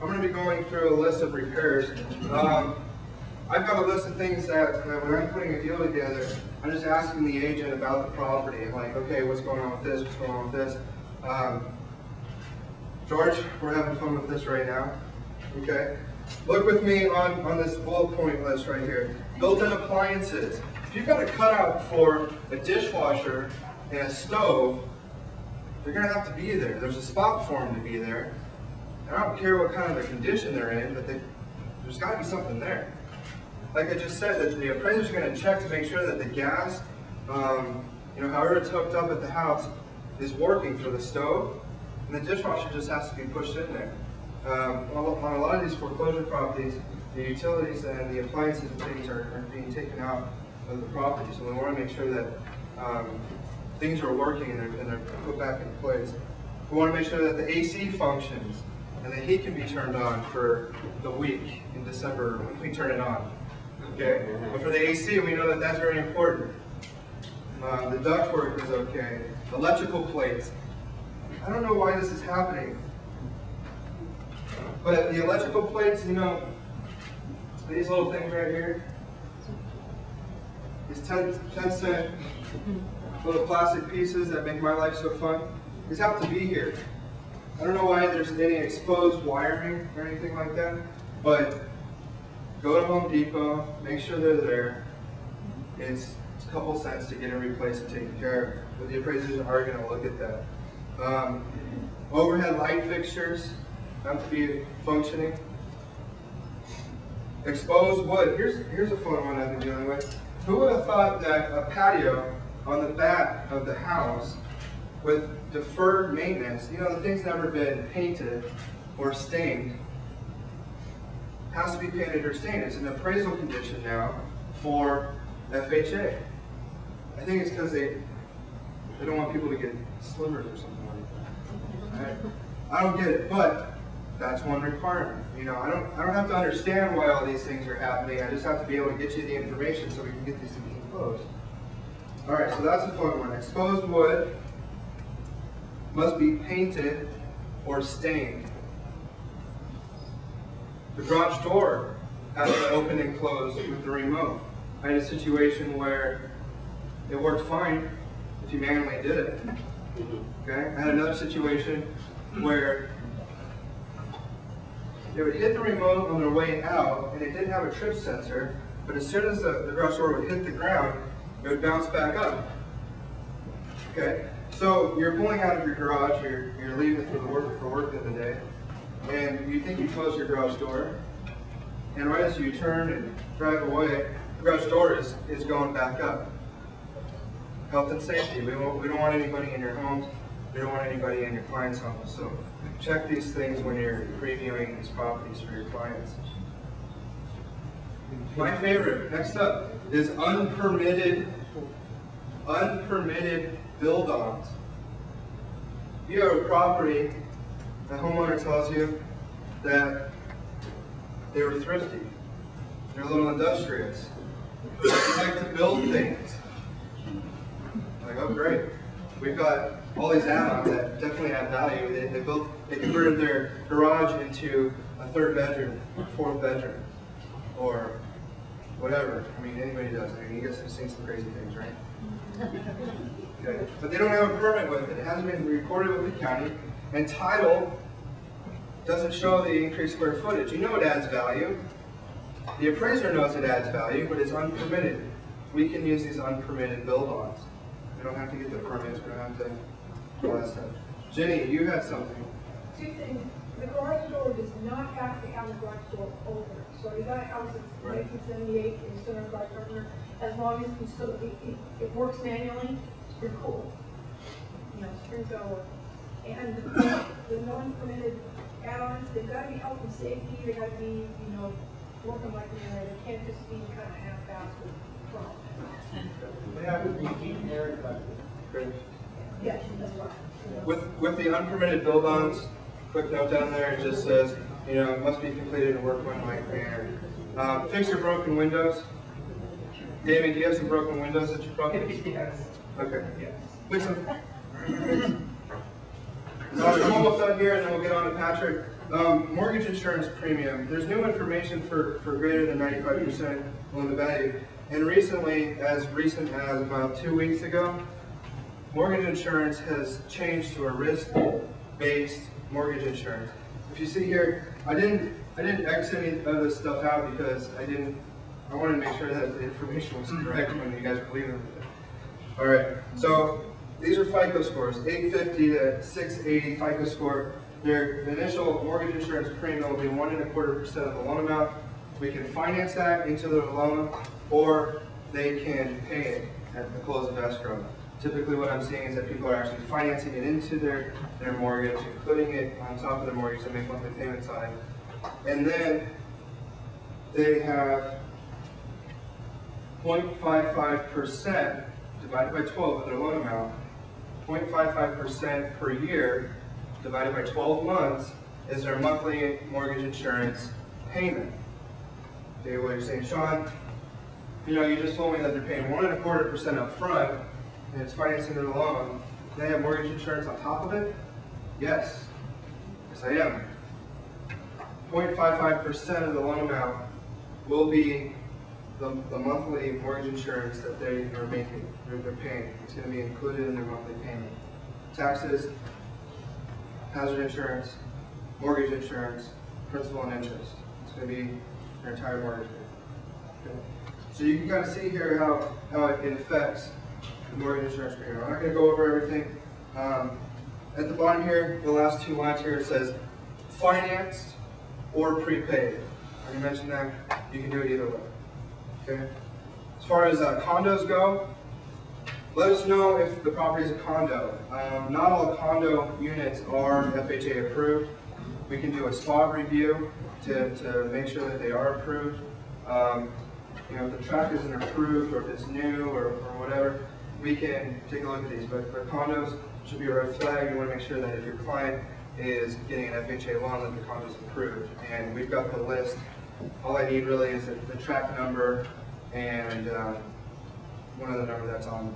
I'm going to be going through a list of repairs. I've got a list of things that when I'm putting a deal together, I'm just asking the agent about the property. I'm like, okay, what's going on with this? What's going on with this? George, we're having fun with this right now. Okay? Look with me on this bullet point list right here. Built-in appliances. If you've got a cutout for a dishwasher and a stove, they're going to have to be there. There's a spot for them to be there. I don't care what kind of a condition they're in, but there's got to be something there. Like I just said, that the appraiser's going to check to make sure that the gas, however it's hooked up at the house, is working for the stove, and the dishwasher just has to be pushed in there. On a lot of these foreclosure properties, the utilities and the appliances and things are being taken out of the property, so we want to make sure that things are working and they're put back in place. We want to make sure that the AC functions and the heat can be turned on for the week in December when we turn it on. Okay? But for the AC, we know that that's very important. The ductwork is okay. Electrical plates. I don't know why this is happening, but the electrical plates, these little things right here, these 10-cent little plastic pieces that make my life so fun, these have to be here. I don't know why there's any exposed wiring or anything like that, but go to Home Depot, make sure they're there. It's a couple cents to get them replaced and taken care of, but the appraisers are going to look at that. Overhead light fixtures have to be functioning. Exposed wood. Here's a fun one I've been dealing with. Who would have thought that a patio on the back of the house with deferred maintenance, the thing's never been painted or stained, has to be painted or stained. It's an appraisal condition now for FHA. I think it's because they don't want people to get slivers or something like that. Right? I don't get it, but that's one requirement. I don't have to understand why all these things are happening. I just have to be able to get you the information so we can get these things closed. All right, so that's a fun one. Exposed wood must be painted or stained. The garage door has to open and close with the remote. I had a situation where it worked fine if you manually did it. Okay? I had another situation where they would hit the remote on their way out, and it didn't have a trip sensor, but as soon as the garage door would hit the ground, it would bounce back up. Okay? So you're pulling out of your garage, you're leaving for work in the day, and you think you close your garage door, and right as you turn and drive away, the garage door is going back up. Health and safety. We don't want anybody in your homes. We don't want anybody in your clients' homes. So check these things when you're previewing these properties for your clients. My favorite, next up, is unpermitted build-ons. You have a property, the homeowner tells you that they were thrifty. They're a little industrious. They like to build things. Like, oh great, we've got all these add-ons that definitely add value. They converted their garage into a third bedroom, fourth bedroom, or whatever. I mean, anybody does. I mean, you guys have seen some crazy things, right? Okay. But they don't have a permit with it. It hasn't been recorded with the county, and title doesn't show the increased square footage. You know it adds value. The appraiser knows it adds value, but it's unpermitted. We can use these unpermitted build-ons. We don't have to get the permits. We don't have to do all that stuff. Jenny, you had something. Two things. The garage door does not have to have the garage door open. So you got a house that's 1978 in Center Garage Partner. As long as it works manually, you're cool. Springs over. And the non-permitted add-ons, they've got to be health and safety. They've got to be, working like they can't just be kind of half-assed with trouble. They have to be keeping air effective. Yes, that's right. With the unpermitted build-ons, quick note down there, it just says, it must be completed in workmanlike manner. Fix your broken windows. David, do you have some broken windows at your property? Yes. Okay. Yes. Fix them. I'm almost done here, and then we'll get on to Patrick. Mortgage insurance premium. There's new information for greater than 95% loan to value. And recently, as recent as about 2 weeks ago, mortgage insurance has changed to a risk-based mortgage insurance. If you see here, I didn't X any of this stuff out because I wanted to make sure that the information was correct when you guys believe in it. All right, so these are FICO scores, 850 to 680 FICO score. Their initial mortgage insurance premium will be 1.25% of the loan amount. We can finance that into the loan, or they can pay it at the close of escrow. Typically what I'm seeing is that people are actually financing it into their mortgage and putting it on top of their mortgage to make monthly payments on it. And then they have 0.55% divided by 12 of their loan amount. 0.55% per year divided by 12 months is their monthly mortgage insurance payment. Okay, what you're saying, Sean, you just told me that they're paying 1.25% up front and it's financing their loan. Do they have mortgage insurance on top of it? Yes. Yes, I am. 0.55% of the loan amount will be the monthly mortgage insurance that they are making, they're paying. It's going to be included in their monthly payment. Taxes, hazard insurance, mortgage insurance, principal and interest. It's going to be their entire mortgage payment. Okay. So you can kind of see here how it affects the mortgage insurance premium. I'm not going to go over everything. At the bottom here, the last two lines here, it says financed or prepaid. I already mentioned that. You can do it either way. Okay. As far as condos go, let us know if the property is a condo. Not all condo units are FHA approved. We can do a spot review to make sure that they are approved. If the tract isn't approved or if it's new or whatever, we can take a look at these. But condos should be a red flag. You want to make sure that if your client is getting an FHA loan, that the condo is approved. And we've got the list. All I need really is the tract number and one other number that's on